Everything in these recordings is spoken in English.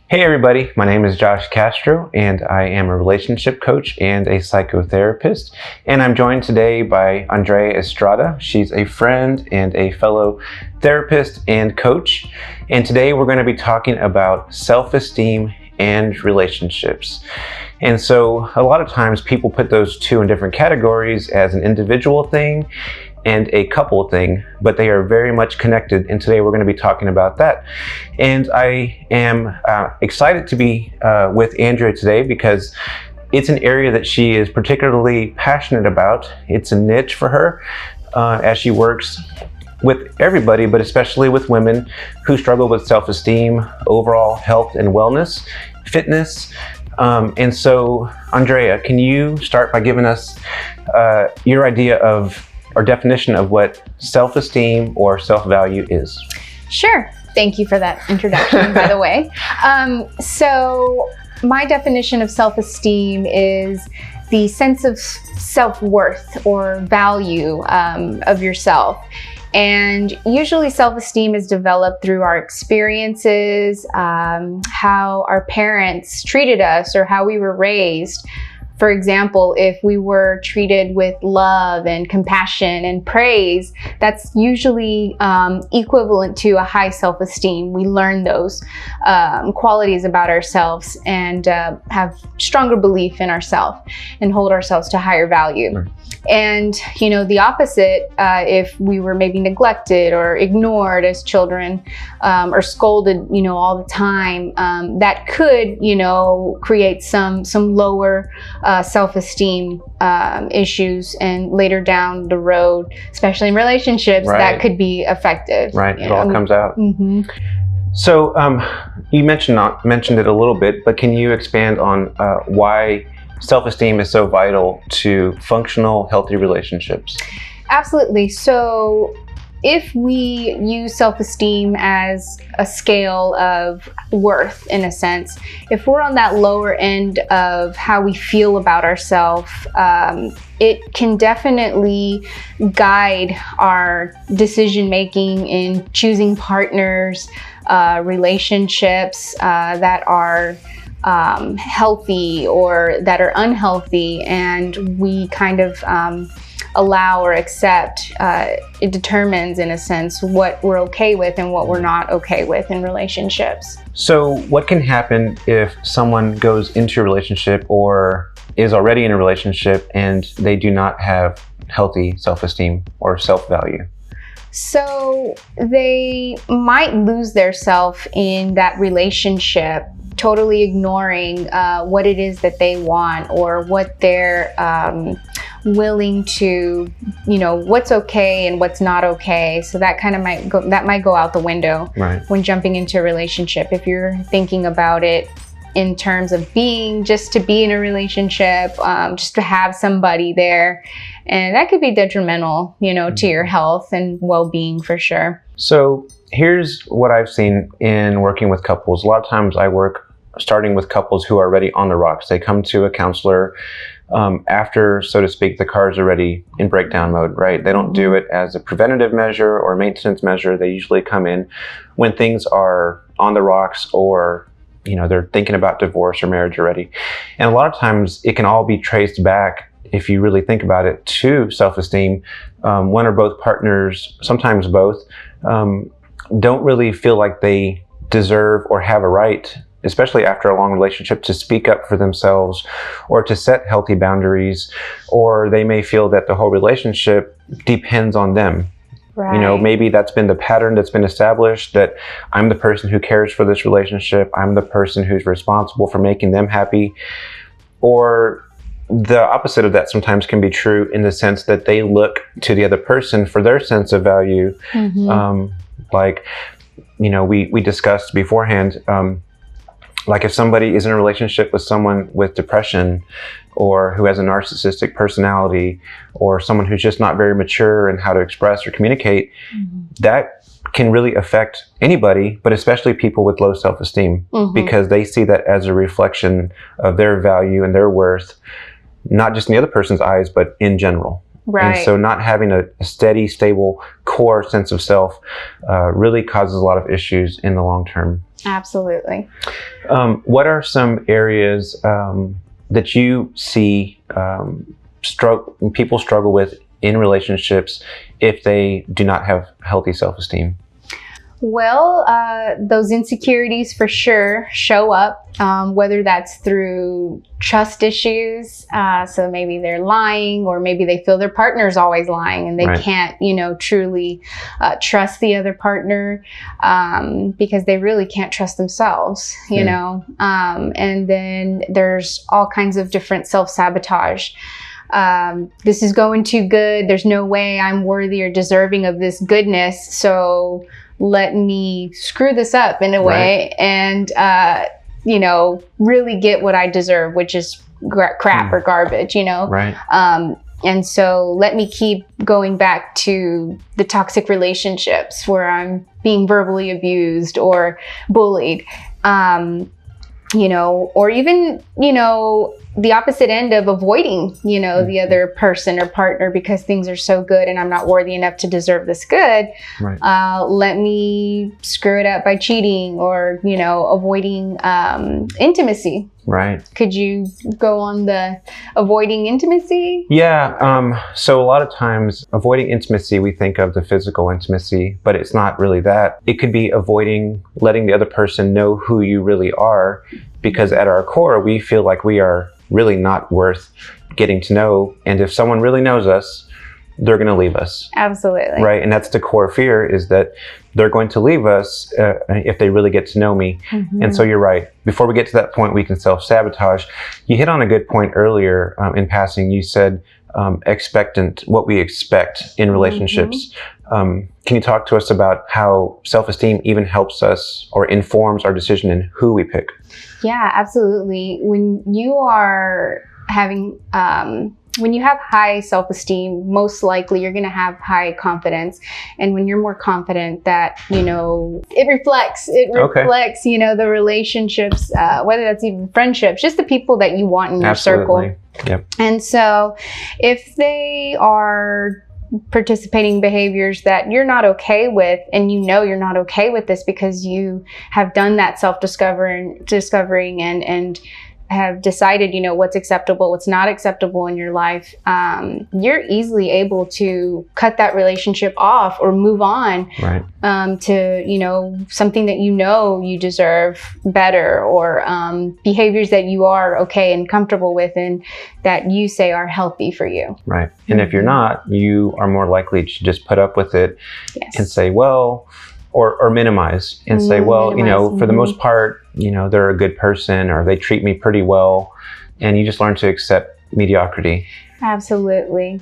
Hey everybody, my name is Josh Castro and I am a relationship coach and a psychotherapist. And I'm joined today by Andrea Estrada. She's a friend and a fellow therapist and coach. And today we're going to be talking about self-esteem and relationships. And so a lot of times people put those two in different categories as an individual thing and a couple thing, but they are very much connected, and today we're going to be talking about that. And I am excited to be with Andrea today because it's an area that she is particularly passionate about. It's a niche for her as she works with everybody, but especially with women who struggle with self-esteem, overall health and wellness, fitness. And so, Andrea, can you start by giving us your idea of or definition of what self-esteem or self-value is? Sure. Thank you for that introduction, by the way. So my definition of self-esteem is the sense of self-worth or value of yourself. And usually self-esteem is developed through our experiences, how our parents treated us or how we were raised. For example, if we were treated with love and compassion and praise, that's usually equivalent to a high self-esteem. We learn those qualities about ourselves and have stronger belief in ourselves and hold ourselves to higher value. Right. And, you know, the opposite, if we were maybe neglected or ignored as children or scolded, you know, all the time, that could, you know, create some lower self-esteem issues, and later down the road, especially in relationships, right, that could be effective. Right, it all comes out. Mm-hmm. So you mentioned it a little bit, but can you expand on why self-esteem is so vital to functional, healthy relationships? Absolutely. So if we use self-esteem as a scale of worth, in a sense, if we're on that lower end of how we feel about ourselves, it can definitely guide our decision-making in choosing partners, relationships that are healthy or that are unhealthy, and we kind of allow or accept. It determines, in a sense, what we're okay with and what we're not okay with in relationships. So what can happen if someone goes into a relationship or is already in a relationship and they do not have healthy self-esteem or self-value? So they might lose their self in that relationship, totally ignoring what it is that they want or what they're willing to, you know, what's okay and what's not okay. So that kind of might go out the window, right, when jumping into a relationship. If you're thinking about it in terms of just to be in a relationship, just to have somebody there, and that could be detrimental, you know, to your health and well-being for sure. So here's what I've seen in working with couples. A lot of times I work starting with couples who are already on the rocks. They come to a counselor after, so to speak, the car's already in breakdown mode, right? They don't do it as a preventative measure or maintenance measure. They usually come in when things are on the rocks, or, you know, they're thinking about divorce or marriage already. And a lot of times it can all be traced back, if you really think about it, to self-esteem. One or both partners, sometimes both, don't really feel like they deserve or have a right, especially after a long relationship, to speak up for themselves or to set healthy boundaries, or they may feel that the whole relationship depends on them. Right. You know, maybe that's been the pattern that's been established, that I'm the person who cares for this relationship, I'm the person who's responsible for making them happy. Or the opposite of that sometimes can be true, in the sense that they look to the other person for their sense of value. Mm-hmm. Like, you know, we discussed beforehand, like if somebody is in a relationship with someone with depression, or who has a narcissistic personality, or someone who's just not very mature in how to express or communicate, mm-hmm, that can really affect anybody, but especially people with low self-esteem, mm-hmm, because they see that as a reflection of their value and their worth, not just in the other person's eyes, but in general. Right. And so not having a steady, stable core sense of self really causes a lot of issues in the long term. Absolutely. What are some areas that you see people struggle with in relationships if they do not have healthy self-esteem? Well, those insecurities for sure show up, whether that's through trust issues. So maybe they're lying, or maybe they feel their partner's always lying and they Right. can't, truly trust the other partner because they really can't trust themselves, you know. And then there's all kinds of different self-sabotage. This is going too good. There's no way I'm worthy or deserving of this goodness. So let me screw this up in a way and, really get what I deserve, which is crap or garbage, Right. And so let me keep going back to the toxic relationships where I'm being verbally abused or bullied, or even, the opposite end of avoiding, the other person or partner because things are so good and I'm not worthy enough to deserve this good. Right. Let me screw it up by cheating or, avoiding intimacy. Right. Could you go on the avoiding intimacy? Yeah. So a lot of times avoiding intimacy, we think of the physical intimacy, but it's not really that. It could be avoiding letting the other person know who you really are, because at our core, we feel like we are really not worth getting to know. And if someone really knows us, they're going to leave us. Absolutely. Right. And that's the core fear, is that they're going to leave us if they really get to know me. And so you're right. Before we get to that point, we can self-sabotage. You hit on a good point earlier in passing. You said expectant, what we expect in relationships. Can you talk to us about how self-esteem even helps us or informs our decision in who we pick? Yeah, absolutely. When you are having, when you have high self-esteem, most likely you're going to have high confidence. And when you're more confident, that, it reflects, the relationships, whether that's even friendships, just the people that you want in your circle. Yep. And so if they are participating behaviors that you're not okay with, and you're not okay with this because you have done that discovering and have decided, what's acceptable, what's not acceptable in your life, you're easily able to cut that relationship off or move on to, something that you deserve better, or behaviors that you are okay and comfortable with and that you say are healthy for you. Right. And if you're not, you are more likely to just put up with it and say, well, or minimize and say, well, for the most part, they're a good person or they treat me pretty well. And you just learn to accept mediocrity. Absolutely.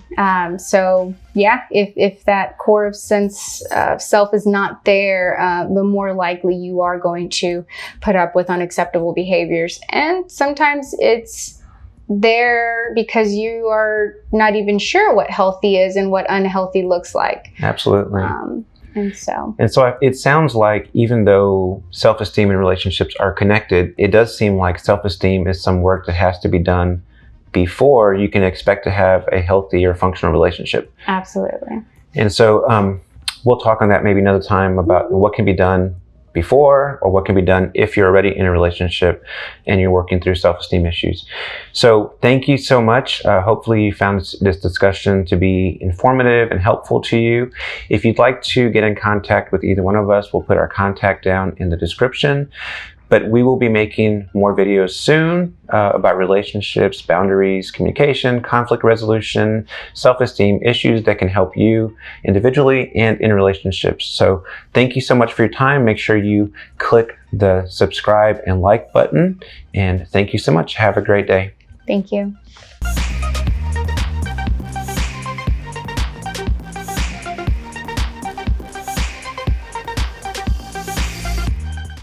So yeah, if that core sense of self is not there, the more likely you are going to put up with unacceptable behaviors. And sometimes it's there because you are not even sure what healthy is and what unhealthy looks like. Absolutely. And so it sounds like, even though self-esteem and relationships are connected, it does seem like self-esteem is some work that has to be done before you can expect to have a healthy or functional relationship. Absolutely. And so we'll talk on that maybe another time about what can be done before, or what can be done if you're already in a relationship and you're working through self-esteem issues. So thank you so much. Hopefully you found this discussion to be informative and helpful to you. If you'd like to get in contact with either one of us, we'll put our contact down in the description. But we will be making more videos soon about relationships, boundaries, communication, conflict resolution, self-esteem, issues that can help you individually and in relationships. So thank you so much for your time. Make sure you click the subscribe and like button. And thank you so much. Have a great day. Thank you.